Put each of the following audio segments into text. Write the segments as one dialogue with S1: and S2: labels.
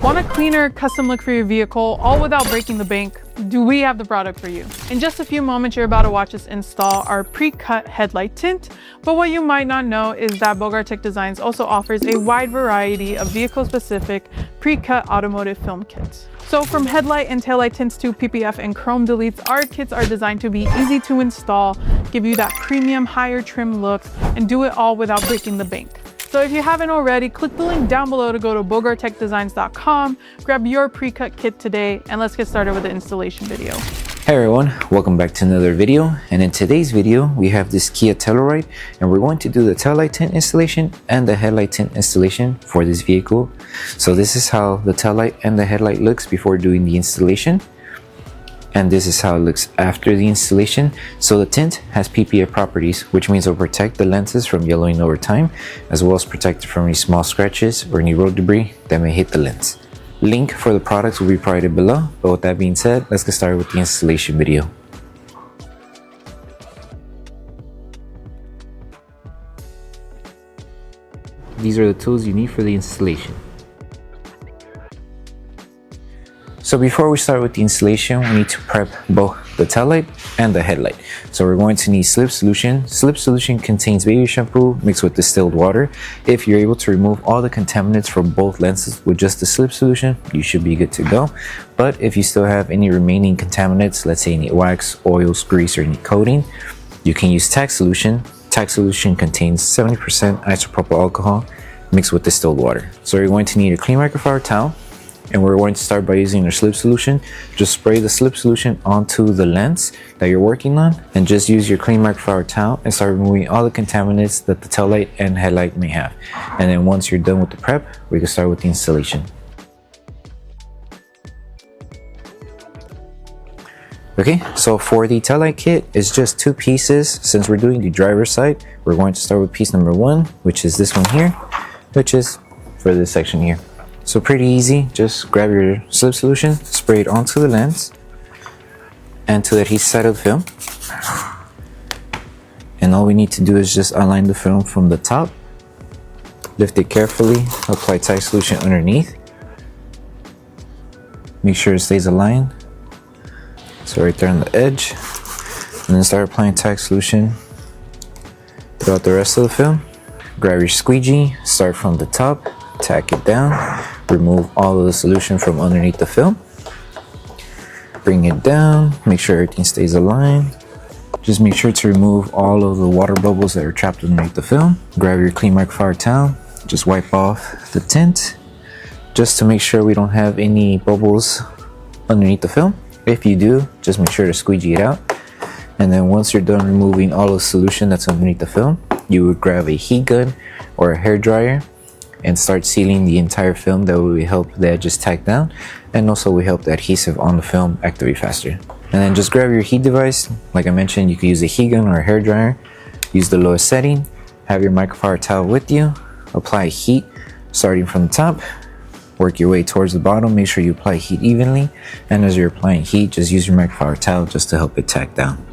S1: Want a cleaner, custom look for your vehicle, all without breaking the bank? Do we have the product for you? In just a few moments, you're about to watch us install our pre-cut headlight tint. But what you might not know is that Bogart Tech Designs also offers a wide variety of vehicle-specific pre-cut automotive film kits. So from headlight and taillight tints to PPF and chrome deletes, our kits are designed to be easy to install, give you that premium, higher trim look, and do it all without breaking the bank. So if you haven't already, click the link down below to go to bogarttechdesigns.com, grab your pre-cut kit today, and let's get started with the installation video.
S2: Hey everyone, welcome back to another video. And in today's video, we have this Kia Telluride, and we're going to do the taillight tint installation and the headlight tint installation for this vehicle. So this is how the taillight and the headlight looks before doing the installation. And this is how it looks after the installation. So the tint has PPF properties, which means it'll protect the lenses from yellowing over time, as well as protect it from any small scratches or any road debris that may hit the lens. Link for the products will be provided below. But with that being said, let's get started with the installation video. These are the tools you need for the installation. So before we start with the installation, we need to prep both the taillight and the headlight. So we're going to need slip solution. Slip solution contains baby shampoo mixed with distilled water. If you're able to remove all the contaminants from both lenses with just the slip solution, you should be good to go. But if you still have any remaining contaminants, let's say any wax, oils, grease, or any coating, you can use tack solution. Tack solution contains 70% isopropyl alcohol mixed with distilled water. So you're going to need a clean microfiber towel. And we're going to start by using our slip solution. Just spray the slip solution onto the lens that you're working on, and just use your clean microfiber towel and start removing all the contaminants that the taillight and headlight may have. And then once you're done with the prep, we can start with the installation. Okay, so for the taillight kit, it's just two pieces. Since we're doing the driver's side, we're going to start with piece number one, which is this one here, which is for this section here. So pretty easy, just grab your slip solution, spray it onto the lens and to the adhesive side of the film. And all we need to do is just align the film from the top, lift it carefully, apply tack solution underneath. Make sure it stays aligned. So right there on the edge. And then start applying tack solution throughout the rest of the film. Grab your squeegee, start from the top, tack it down, remove all of the solution from underneath the film, bring it down, make sure everything stays aligned. Just make sure to remove all of the water bubbles that are trapped underneath the film. Grab your clean microfiber towel, just wipe off the tint just to make sure we don't have any bubbles underneath the film. If you do, just make sure to squeegee it out. And then once you're done removing all the solution that's underneath the film, you would grab a heat gun or a hair dryer and start sealing the entire film. That will help the edges tack down, and also will help the adhesive on the film activate faster. And then just grab your heat device. Like I mentioned, you can use a heat gun or a hair dryer. Use the lowest setting, have your microfiber towel with you, apply heat starting from the top, work your way towards the bottom. Make sure you apply heat evenly, and as you're applying heat, just use your microfiber towel just to help it tack down.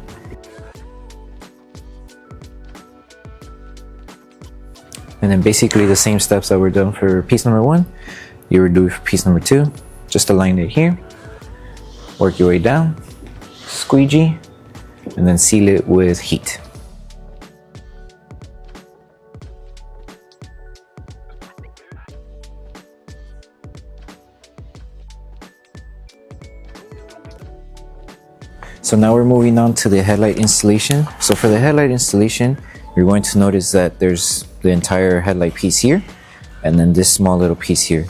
S2: And then basically the same steps that were done for piece number one, you would do for piece number two. Just align it here, work your way down, squeegee, and then seal it with heat. So now we're moving on to the headlight installation. So for the headlight installation, you're going to notice that there's the entire headlight piece here, and then this small little piece here.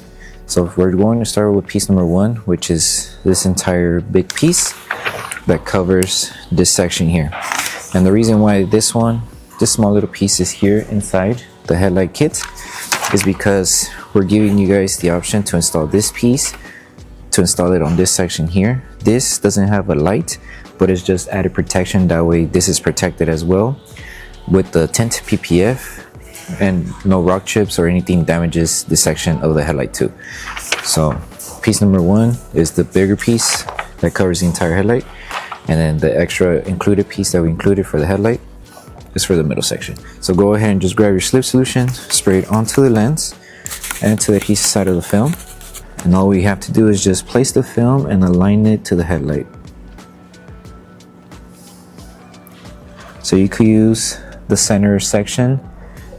S2: So we're going to start with piece number one, which is this entire big piece that covers this section here. And the reason why this small little piece is here inside the headlight kit is because we're giving you guys the option to install this piece, to install it on this section here. This doesn't have a light, but it's just added protection. That way this is protected as well with the tint PPF, and no rock chips or anything damages this section of the headlight too. So piece number one is the bigger piece that covers the entire headlight, and then the extra included piece that we included for the headlight is for the middle section. So go ahead and just grab your slip solution, spray it onto the lens and to the adhesive side of the film. And all we have to do is just place the film and align it to the headlight. So you could use the center section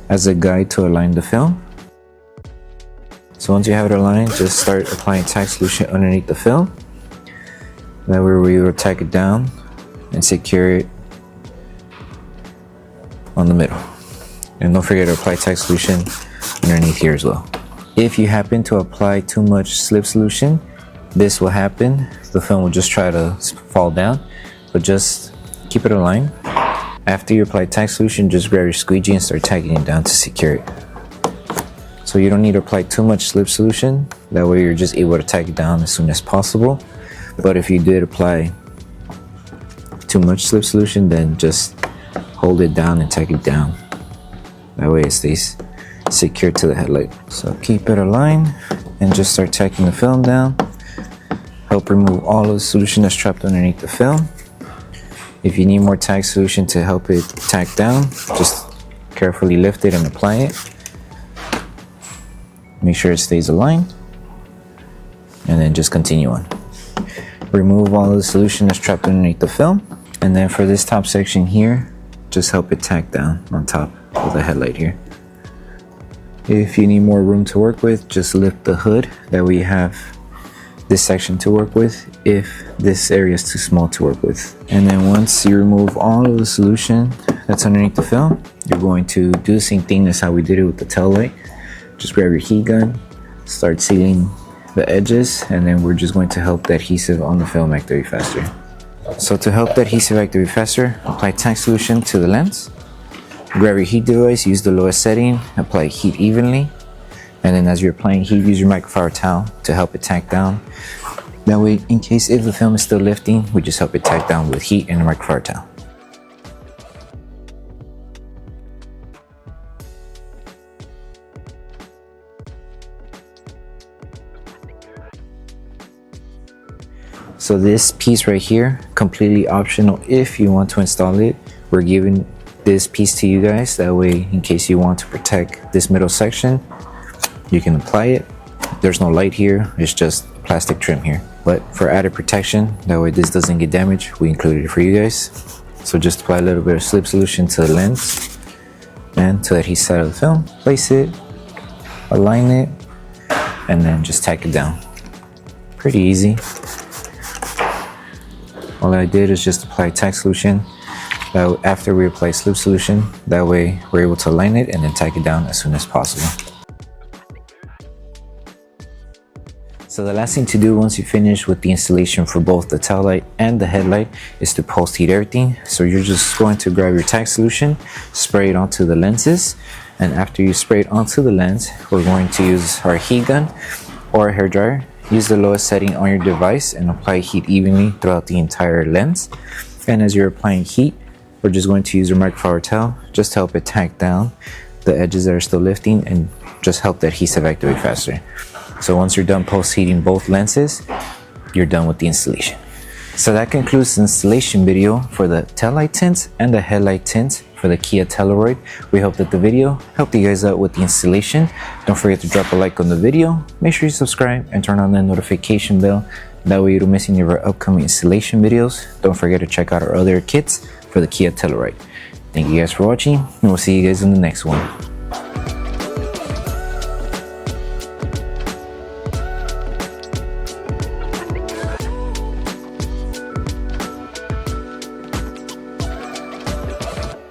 S2: as a guide to align the film. So once you have it aligned, just start applying tack solution underneath the film. That way we will tack it down and secure it on the middle. And don't forget to apply tack solution underneath here as well. If you happen to apply too much slip solution, this will happen. The film will just try to fall down, but just keep it aligned. After you apply tack solution, just grab your squeegee and start tacking it down to secure it. So you don't need to apply too much slip solution. That way you're just able to tack it down as soon as possible. But if you did apply too much slip solution, then just hold it down and tack it down. That way it stays secure to the headlight. So keep it aligned and just start tacking the film down. Help remove all of the solution that's trapped underneath the film. If you need more tack solution to help it tack down, just carefully lift it and apply it. Make sure it stays aligned, and then just continue on. Remove all of the solution that's trapped underneath the film, and then for this top section here, just help it tack down on top of the headlight here. If you need more room to work with, just lift the hood. That way you have this section to work with if this area is too small to work with. And then once you remove all of the solution that's underneath the film, you're going to do the same thing as how we did it with the tail light. Just grab your heat gun, start sealing the edges, and then we're just going to help the adhesive on the film activate faster. So to help the adhesive activate faster, apply tack solution to the lens. Grab your heat device, use the lowest setting, apply heat evenly, and then as you're applying heat, use your microfiber towel to help it tack down. That way, in case if the film is still lifting, we just help it tack down with heat and a microfiber towel. So this piece right here, completely optional if you want to install it. We're giving this piece to you guys. That way, in case you want to protect this middle section, you can apply it. There's no light here, it's just plastic trim here. But for added protection, that way this doesn't get damaged, we included it for you guys. So just apply a little bit of slip solution to the lens and to the adhesive side of the film. Place it, align it, and then just tack it down. Pretty easy. All I did is just apply tack solution. After we apply slip solution, that way we're able to align it and then tack it down as soon as possible. So the last thing to do once you finish with the installation for both the tail light and the headlight is to post heat everything. So you're just going to grab your tack solution, spray it onto the lenses, and after you spray it onto the lens, we're going to use our heat gun or a hairdryer. Use the lowest setting on your device and apply heat evenly throughout the entire lens. And as you're applying heat, we're just going to use your microfiber towel just to help it tack down the edges that are still lifting and just help the adhesive activate faster. So once you're done post heating both lenses, you're done with the installation. So that concludes the installation video for the tail light tint and the headlight tint for the Kia Telluride. We hope that the video helped you guys out with the installation. Don't forget to drop a like on the video. Make sure you subscribe and turn on the notification bell. That way you don't miss any of our upcoming installation videos. Don't forget to check out our other kits for the Kia Telluride. Thank you guys for watching, and we'll see you guys in the next one.